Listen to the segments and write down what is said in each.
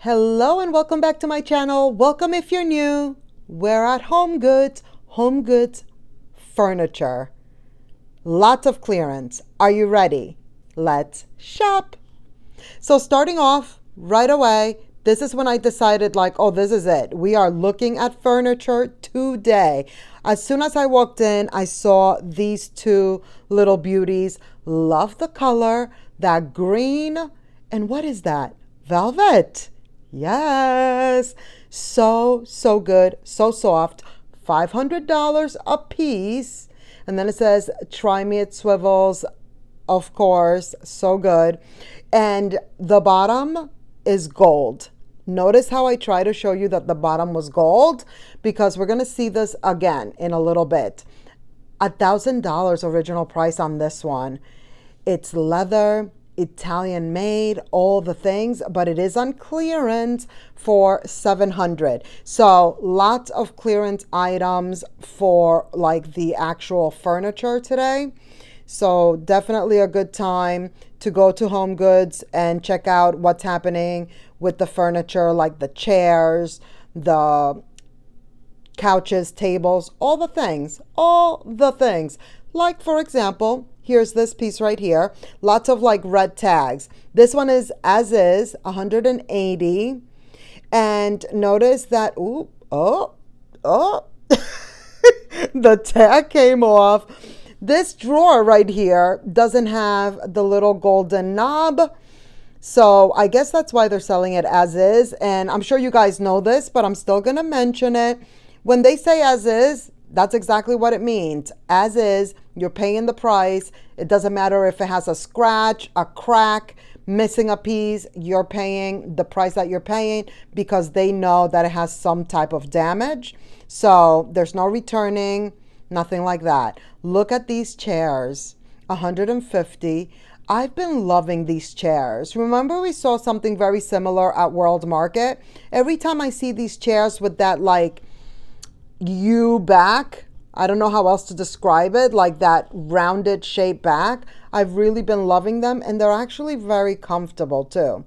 Hello and welcome back to my channel. Welcome if you're new. We're at Homegoods. Homegoods furniture. Lots of clearance. Are you ready? Let's shop. So starting off right away, this is when I decided like, oh, this is it. We are looking at furniture today. As soon as I walked in, I saw these two little beauties. Love the color, that green. And what is that? Velvet. Yes, so good, so soft, $500 a piece. And then it says, try me, it swivels, of course, so good. And the bottom is gold. Notice how I try to show you that the bottom was gold, because we're going to see this again in a little bit. $1,000 original price on this one. It's leather, Italian made, all the things, but it is on clearance for $700. So lots of clearance items for like the actual furniture today. So definitely a good time to go to HomeGoods and check out what's happening with the furniture, like the chairs, the couches, tables, all the things. Like, for example, here's this piece right here. Lots of like red tags. This one is as is, 180. And notice that, the tag came off. This drawer right here doesn't have the little golden knob. So I guess that's why they're selling it as is. And I'm sure you guys know this, but I'm still going to mention it. When they say as is, that's exactly what it means. As is, you're paying the price. It doesn't matter if it has a scratch, a crack, missing a piece. You're paying the price that you're paying because they know that it has some type of damage. So there's no returning, nothing like that. Look at these chairs, 150. I've been loving these chairs. Remember we saw something very similar at World Market? Every time I see these chairs with that like U back, I don't know how else to describe it, like that rounded shape back, I've really been loving them, and they're actually very comfortable too.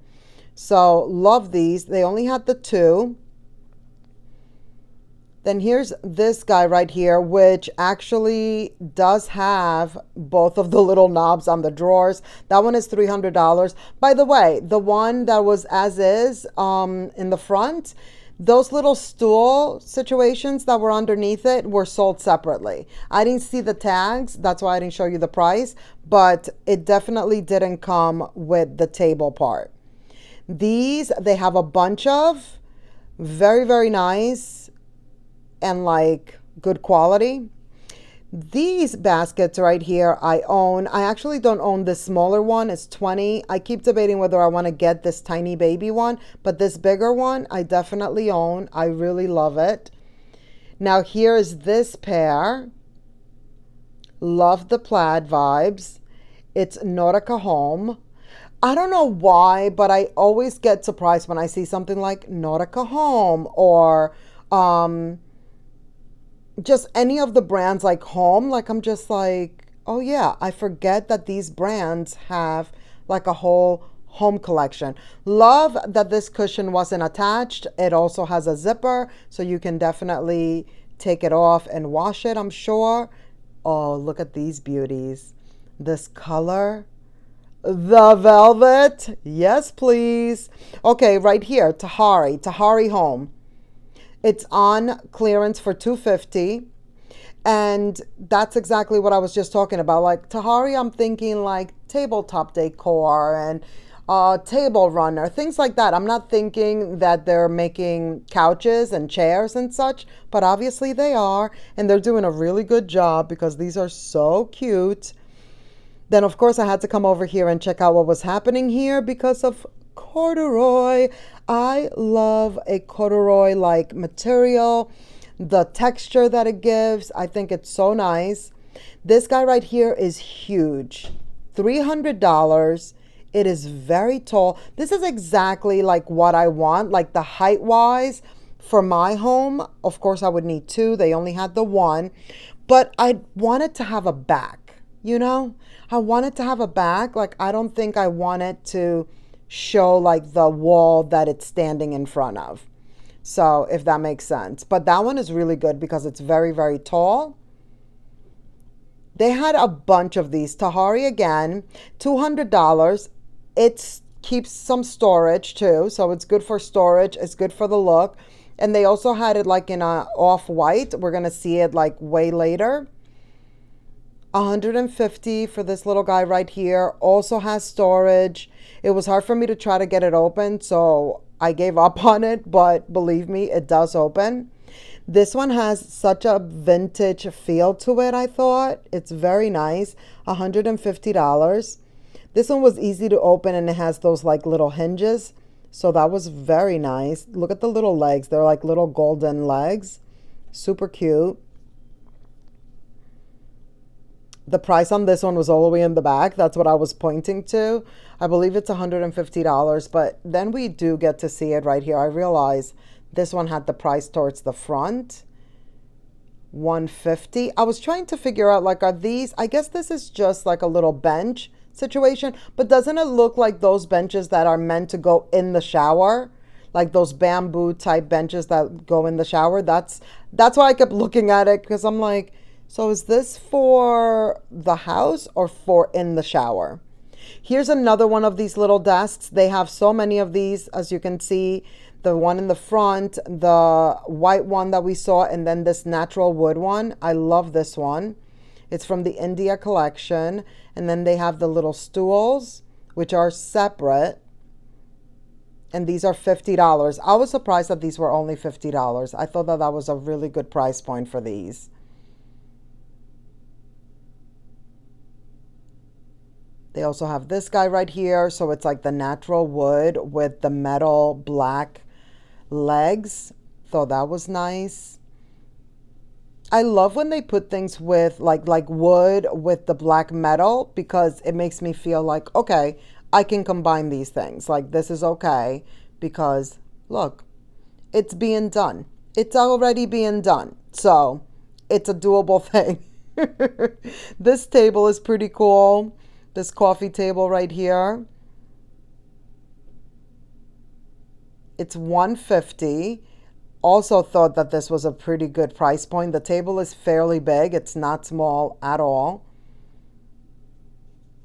So love these. They only had the two. Then here's this guy right here, which actually does have both of the little knobs on the drawers. That one is $300. By the way, the one that was as is in the front, those little stool situations that were underneath it were sold separately. I didn't see the tags. That's why I didn't show you the price, but it definitely didn't come with the table part. These, they have a bunch of very nice and like good quality. These baskets right here I own. I actually don't own this smaller one. It's 20. I keep debating whether I want to get this tiny baby one, but this bigger one I definitely own. I really love it. Now here's this pair. Love the plaid vibes. It's Nautica Home. I don't know why, but I always get surprised when I see something like Nautica Home or just any of the brands like Home. Like I'm just like, oh yeah, I forget that these brands have like a whole home collection. Love that this cushion wasn't attached. It also has a zipper, so you can definitely take it off and wash it, I'm sure. Oh, look at these beauties. This color, the velvet. Yes, please. Okay, right here, Tahari Home. It's on clearance for $250, and that's exactly what I was just talking about. Like Tahari, I'm thinking like tabletop decor and table runner, things like that. I'm not thinking that they're making couches and chairs and such, but obviously they are, and they're doing a really good job because these are so cute. Then of course I had to come over here and check out what was happening here because of corduroy. I love a corduroy like material, the texture that it gives. I think it's so nice. This guy right here is huge, $300. It is very tall. This is exactly like what I want, like the height wise for my home. Of course I would need two. They only had the one, but I wanted to have a back, you know? I wanted to have a back. Like I don't think I wanted to show like the wall that it's standing in front of. So if that makes sense. But that one is really good because it's very, very tall. They had a bunch of these. Tahari again, $200. It keeps some storage too. So it's good for storage. It's good for the look. And they also had it like in a off-white. We're going to see it like way later. $150 for this little guy right here. Also has storage. It was hard for me to try to get it open, so I gave up on it, but believe me, it does open. This one has such a vintage feel to it, I thought. It's very nice. $150. This one was easy to open and it has those like little hinges. So that was very nice. Look at the little legs. They're like little golden legs. Super cute. The price on this one was all the way in the back. That's what I was pointing to. I believe it's $150, but then we do get to see it right here. I realize this one had the price towards the front. $150. I was trying to figure out, like, are these, I guess this is just like a little bench situation, but doesn't it look like those benches that are meant to go in the shower? Like those bamboo type benches that go in the shower? That's why I kept looking at it, because I'm like, so is this for the house or for in the shower? Here's another one of these little desks. They have so many of these, as you can see. The one in the front, the white one that we saw, and then this natural wood one. I love this one. It's from the India collection. And then they have the little stools, which are separate. And these are $50. I was surprised that these were only $50. I thought that that was a really good price point for these. They also have this guy right here. So it's like the natural wood with the metal black legs. Thought that was nice. I love when they put things with like wood with the black metal, because it makes me feel like, okay, I can combine these things. Like this is okay because look, it's being done. It's already being done. So it's a doable thing. This table is pretty cool. This coffee table right here. It's $150. Also thought that this was a pretty good price point. The table is fairly big. It's not small at all.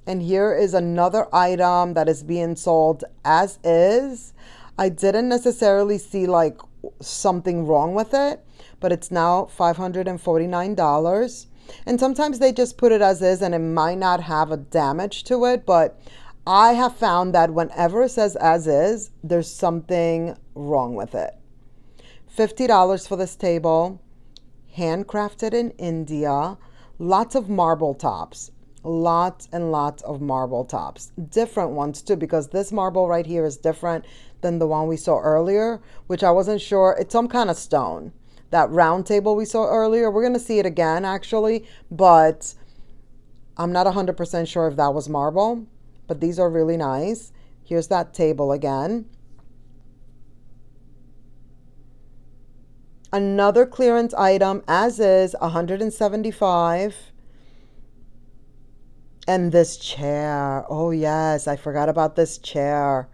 And here is another item that is being sold as is. I didn't necessarily see like something wrong with it, but it's now $549. And sometimes they just put it as is and it might not have a damage to it, but I have found that whenever it says as is, there's something wrong with it. $50 for this table, handcrafted in India, lots of marble tops, lots and lots of marble tops, different ones too, because this marble right here is different than the one we saw earlier, which I wasn't sure. It's some kind of stone. That round table we saw earlier, we're going to see it again actually, but I'm not 100% sure if that was marble, but these are really nice. Here's that table again. Another clearance item, as is, $175. And this chair. Oh yes, I forgot about this chair.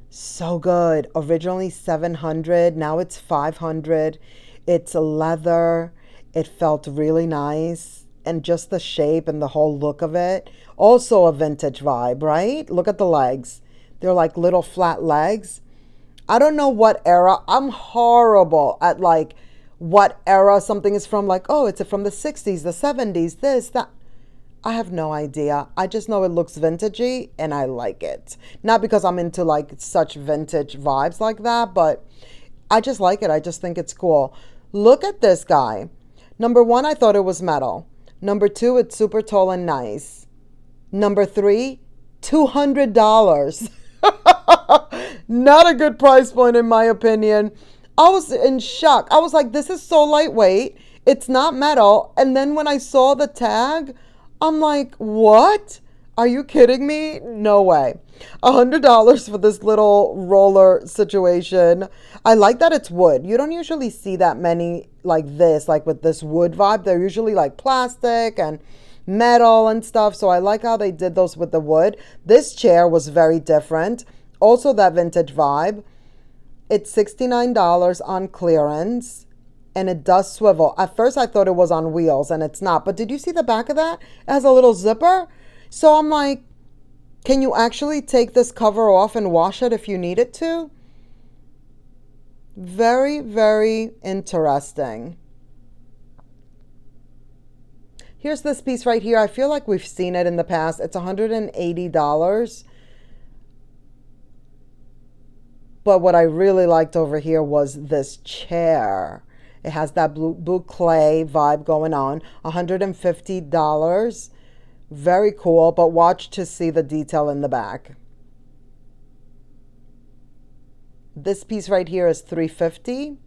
So good. Originally $700, now it's $500. It's leather. It felt really nice. And just the shape and the whole look of it. Also a vintage vibe, right? Look at the legs. They're like little flat legs. I don't know what era. I'm horrible at like what era something is from. Like, oh, it's from the 60s, the 70s, this, that. I have no idea. I just know it looks vintagey and I like it. Not because I'm into like such vintage vibes like that, but I just like it. I just think it's cool. Look at this guy. Number one, I thought it was metal. Number two, it's super tall and nice. Number three, $200. Not a good price point in my opinion. I was in shock. I was like, this is so lightweight. It's not metal. And then when I saw the tag, I'm like, what? Are you kidding me? No way. $100 for this little roller situation. I like that it's wood. You don't usually see that many like this, like with this wood vibe. They're usually like plastic and metal and stuff. So I like how they did those with the wood. This chair was very different. Also that vintage vibe. It's $69 on clearance, and it does swivel. At first I thought it was on wheels, and it's not. But did you see the back of that? It has a little zipper. So I'm like, can you actually take this cover off and wash it if you need it to? Very, very interesting. Here's this piece right here. I feel like we've seen it in the past. It's $180. But what I really liked over here was this chair. It has that blue clay vibe going on. $150. Very cool, but watch to see the detail in the back. This piece right here is $350.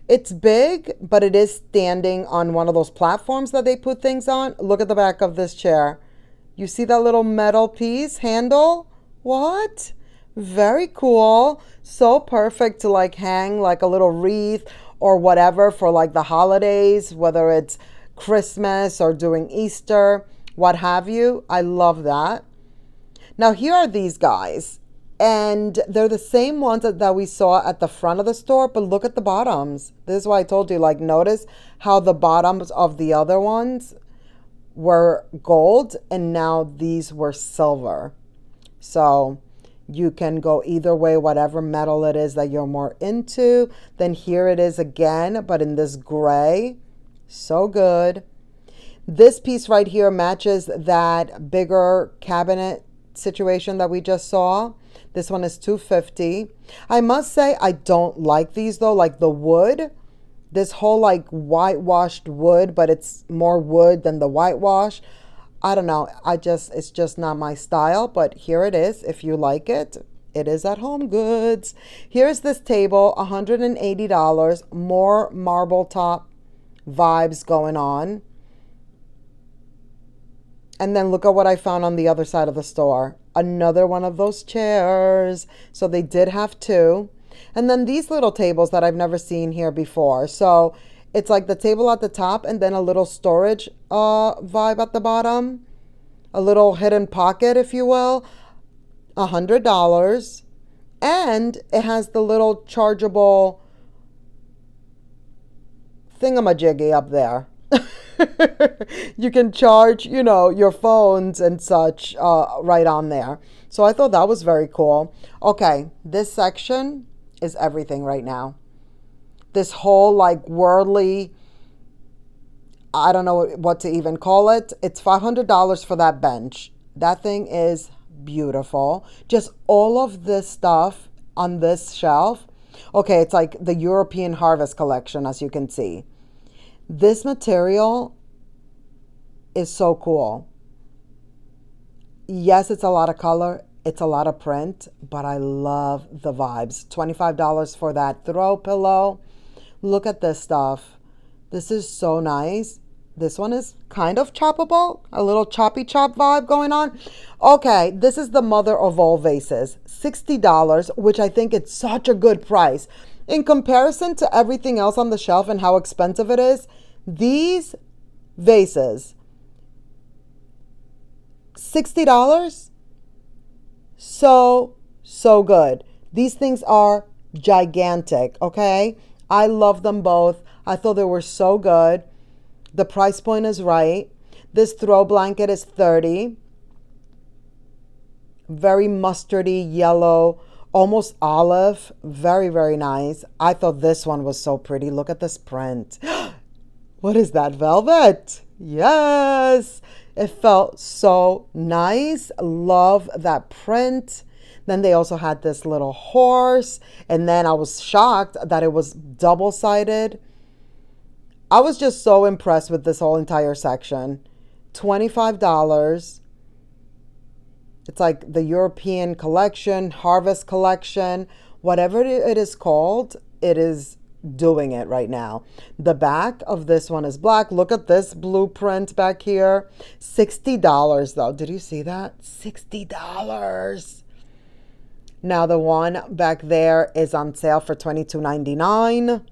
It's big, but it is standing on one of those platforms that they put things on. Look at the back of this chair. You see that little metal piece handle? What? Very cool. So perfect to like hang like a little wreath or whatever for like the holidays, whether it's Christmas or doing Easter, what have you. I love that. Now here are these guys. And they're the same ones that we saw at the front of the store, but look at the bottoms. This is why I told you, like, notice how the bottoms of the other ones were gold and now these were silver. So you can go either way, whatever metal it is that you're more into. Then here it is again, but in this gray. So good. This piece right here matches that bigger cabinet situation that we just saw. This one is $250. I must say I don't like these though, like the wood. This whole like whitewashed wood, but it's more wood than the whitewash. I don't know. It's just not my style, but here it is. If you like it, it is at Homegoods. Here's this table, $180. More marble top vibes going on. And then look at what I found on the other side of the store. Another one of those chairs. So they did have two. And then these little tables that I've never seen here before. So it's like the table at the top and then a little storage vibe at the bottom. A little hidden pocket, if you will. $100. And it has the little chargeable thingamajiggy up there. You can charge, you know, your phones and such right on there. So I thought that was very cool. Okay, this section is everything right now. This whole like worldly, I don't know what to even call it. It's $500 for that bench. That thing is beautiful. Just all of this stuff on this shelf. Okay, it's like the European Harvest collection, as you can see. This material is so cool. Yes, it's a lot of color. It's a lot of print, but I love the vibes. $25 for that throw pillow. Look at this stuff. This is so nice. This one is kind of choppable. A little choppy chop vibe going on. Okay, this is the mother of all vases. $60, which I think it's such a good price. In comparison to everything else on the shelf and how expensive it is, these vases, $60, so good. These things are gigantic, okay? I love them both. I thought they were so good. The price point is right. This throw blanket is $30. Very mustardy yellow, almost olive. Very, very nice. I thought this one was so pretty. Look at this print. What is that, velvet? Yes. It felt so nice. Love that print. Then they also had this little horse. And then I was shocked that it was double-sided. I was just so impressed with this whole entire section. $25. It's like the European collection, Harvest collection, whatever it is called, it is doing it right now. The back of this one is black. Look at this blueprint back here. $60 though. Did you see that? $60. Now the one back there is on sale for $22.99.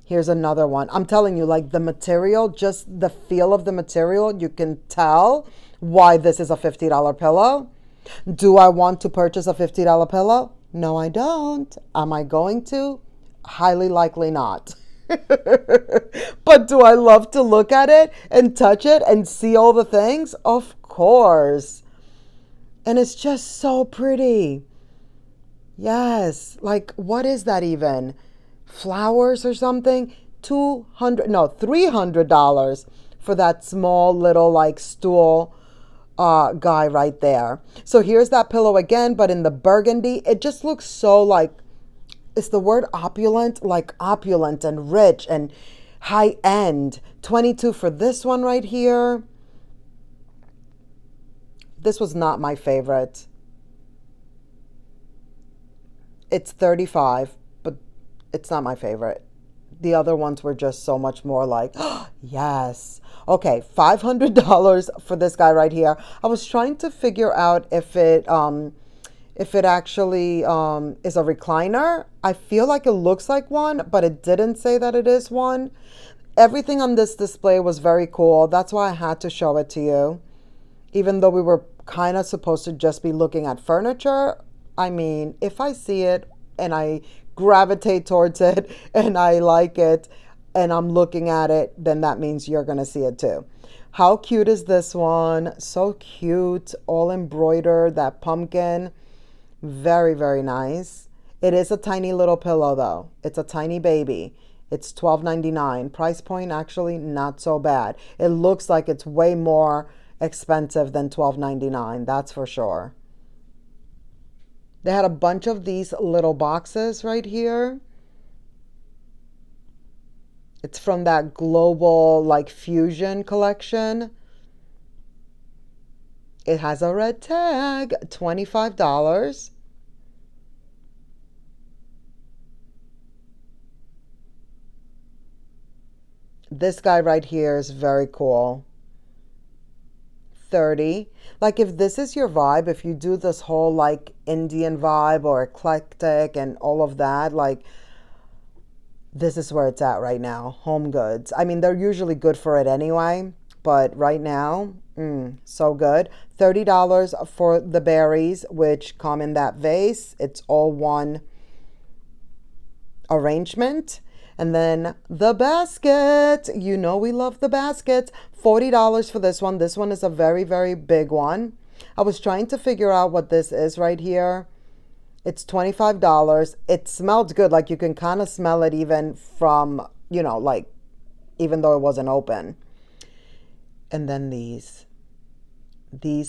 Here's another one. I'm telling you, like the material, just the feel of the material, you can tell why this is a $50 pillow. Do I want to purchase a $50 pillow? No, I don't. Am I going to? Highly likely not. But do I love to look at it and touch it and see all the things? Of course. And it's just so pretty. Yes. Like, what is that even? Flowers or something? $300 for that small little like stool guy right there. So here's that pillow again, but in the burgundy. It just looks so like, it's the word opulent, like opulent and rich and high end. $22 for this one right here. This was not my favorite. It's $35, but it's not my favorite. The other ones were just so much more like, oh, yes. Okay, $500 for this guy right here. I was trying to figure out if it actually is a recliner. I feel like it looks like one, but it didn't say that it is one. Everything on this display was very cool. That's why I had to show it to you. Even though we were kind of supposed to just be looking at furniture. I mean, if I see it and I gravitate towards it and I like it and I'm looking at it, then that means you're going to see it too. How cute is this one? So cute. All embroidered, that pumpkin. Very, very nice. It is a tiny little pillow though. It's a tiny baby. It's $12.99. Price point actually not so bad. It looks like it's way more expensive than $12.99. That's for sure. They had a bunch of these little boxes right here. It's from that global like fusion collection. It has a red tag, $25. This guy right here is very cool. $30. Like if this is your vibe, if you do this whole like Indian vibe or eclectic and all of that, like this is where it's at right now. Homegoods. I mean, they're usually good for it anyway, but right now, so good. $30 for the berries, which come in that vase. It's all one arrangement. And then the basket, you know we love the baskets. $40 for this one. This one is a very, very big one. I was trying to figure out what this is right here. It's $25. It smelled good. Like you can kind of smell it even from, you know, like even though it wasn't open. And then these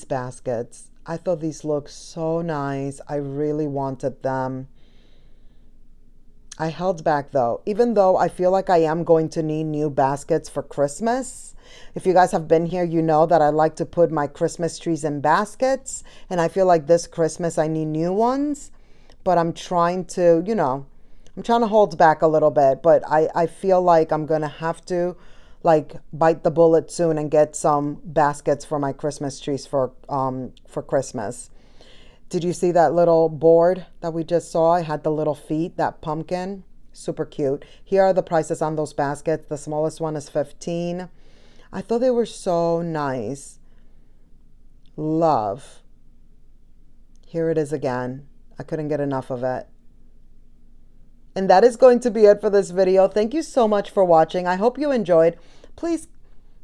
baskets. I thought these looked so nice. I really wanted them. I held back though, even though I feel like I am going to need new baskets for Christmas. If you guys have been here, you know that I like to put my Christmas trees in baskets. And I feel like this Christmas I need new ones. But I'm trying to, you know, I'm trying to hold back a little bit. But I feel like I'm going to have to like bite the bullet soon and get some baskets for my Christmas trees for Christmas. Did you see that little board that we just saw? I had the little feet, that pumpkin. Super cute. Here are the prices on those baskets. The smallest one is $15. I thought they were so nice. Love. Here it is again. I couldn't get enough of it. And that is going to be it for this video. Thank you so much for watching. I hope you enjoyed. Please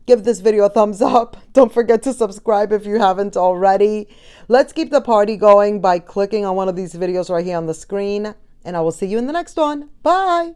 give this video a thumbs up. Don't forget to subscribe if you haven't already. Let's keep the party going by clicking on one of these videos right here on the screen. And I will see you in the next one. Bye.